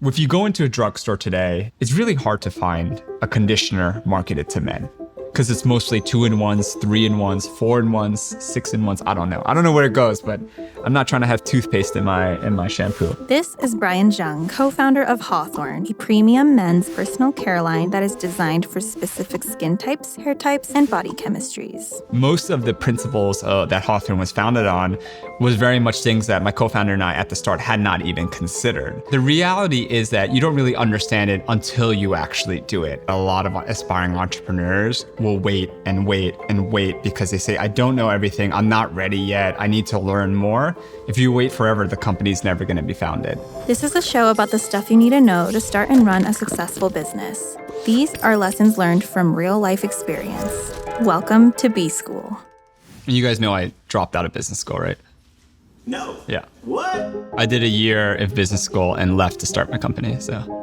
If you go into a drugstore today, it's really hard to find a conditioner marketed to men because it's mostly 2-in-1s, 3-in-1s, 4-in-1s, 6-in-1s. I don't know where it goes, but I'm not trying to have toothpaste in my shampoo. This is Brian Jeong, co-founder of Hawthorne, a premium men's personal care line that is designed for specific skin types, hair types, and body chemistries. Most of the principles that Hawthorne was founded on was very much things that my co-founder and I at the start had not even considered. The reality is that you don't really understand it until you actually do it. A lot of aspiring entrepreneurs will wait and wait and wait because they say, I don't know everything, I'm not ready yet, I need to learn more. If you wait forever, the company's never going to be founded. This is a show about the stuff you need to know to start and run a successful business. These are lessons learned from real life experience. Welcome to B School. You guys know I dropped out of business school, right? No. Yeah. What? I did a year of business school and left to start my company, so.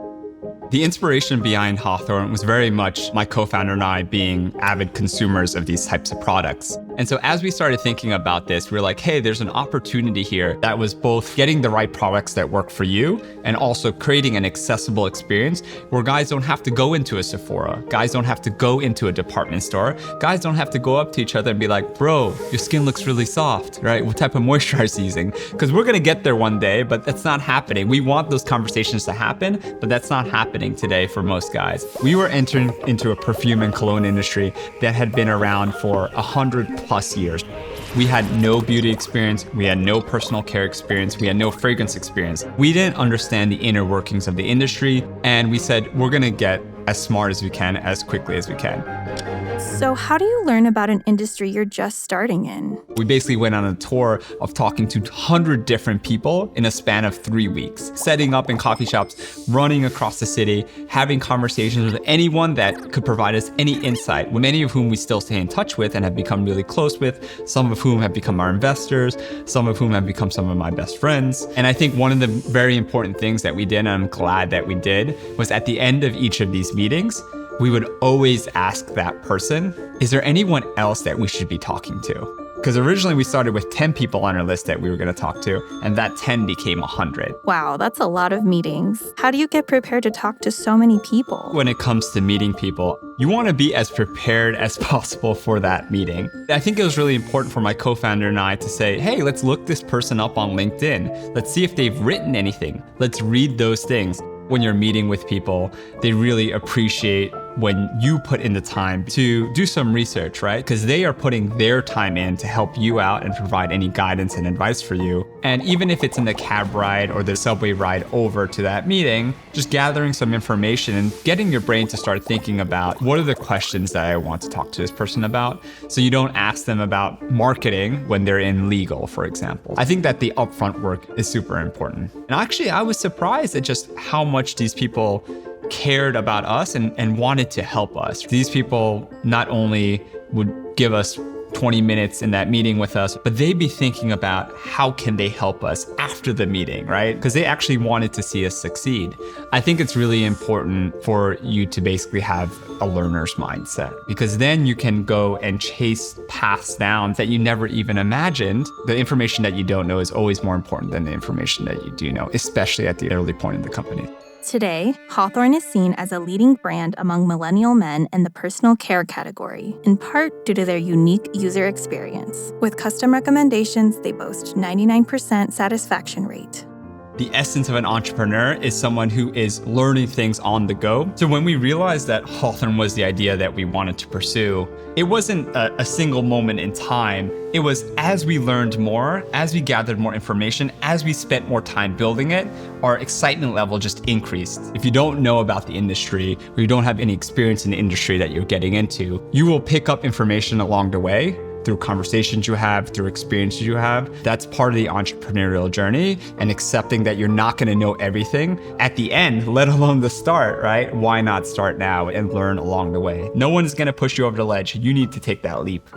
The inspiration behind Hawthorne was very much my co-founder and I being avid consumers of these types of products. And so as we started thinking about this, we were like, hey, there's an opportunity here that was both getting the right products that work for you and also creating an accessible experience where guys don't have to go into a Sephora, guys don't have to go into a department store, guys don't have to go up to each other and be like, bro, your skin looks really soft, right? What type of moisturizer are you using? Because we're gonna get there one day, but that's not happening. We want those conversations to happen, but that's not happening today for most guys. We were entering into a perfume and cologne industry that had been around for 100+ years. We had no beauty experience, we had no personal care experience, we had no fragrance experience. We didn't understand the inner workings of the industry, and we said, we're gonna get as smart as we can, as quickly as we can. So how do you learn about an industry you're just starting in? We basically went on a tour of talking to 100 different people in a span of 3 weeks, setting up in coffee shops, running across the city, having conversations with anyone that could provide us any insight, many of whom we still stay in touch with and have become really close with, some of whom have become our investors, some of whom have become some of my best friends. And I think one of the very important things that we did, and I'm glad that we did, was at the end of each of these meetings, we would always ask that person, is there anyone else that we should be talking to? Because originally we started with 10 people on our list that we were going to talk to, and that 10 became 100. Wow, that's a lot of meetings. How do you get prepared to talk to so many people? When it comes to meeting people, you want to be as prepared as possible for that meeting. I think it was really important for my co-founder and I to say, hey, let's look this person up on LinkedIn. Let's see if they've written anything. Let's read those things. When you're meeting with people, they really appreciate when you put in the time to do some research, right? Because they are putting their time in to help you out and provide any guidance and advice for you. And even if it's in the cab ride or the subway ride over to that meeting, just gathering some information and getting your brain to start thinking about what are the questions that I want to talk to this person about, so you don't ask them about marketing when they're in legal, for example. I think that the upfront work is super important. And actually, I was surprised at just how much these people cared about us and wanted to help us. These people not only would give us 20 minutes in that meeting with us, but they'd be thinking about how can they help us after the meeting, right? Because they actually wanted to see us succeed. I think it's really important for you to basically have a learner's mindset, because then you can go and chase paths down that you never even imagined. The information that you don't know is always more important than the information that you do know, especially at the early point in the company. Today, Hawthorne is seen as a leading brand among millennial men in the personal care category, in part due to their unique user experience. With custom recommendations, they boast 99% satisfaction rate. The essence of an entrepreneur is someone who is learning things on the go. So when we realized that Hawthorne was the idea that we wanted to pursue, it wasn't a single moment in time. It was as we learned more, as we gathered more information, as we spent more time building it, our excitement level just increased. If you don't know about the industry, or you don't have any experience in the industry that you're getting into, you will pick up information along the way through conversations you have, through experiences you have. That's part of the entrepreneurial journey, and accepting that you're not gonna know everything at the end, let alone the start, right? Why not start now and learn along the way? No one is gonna push you over the ledge. You need to take that leap.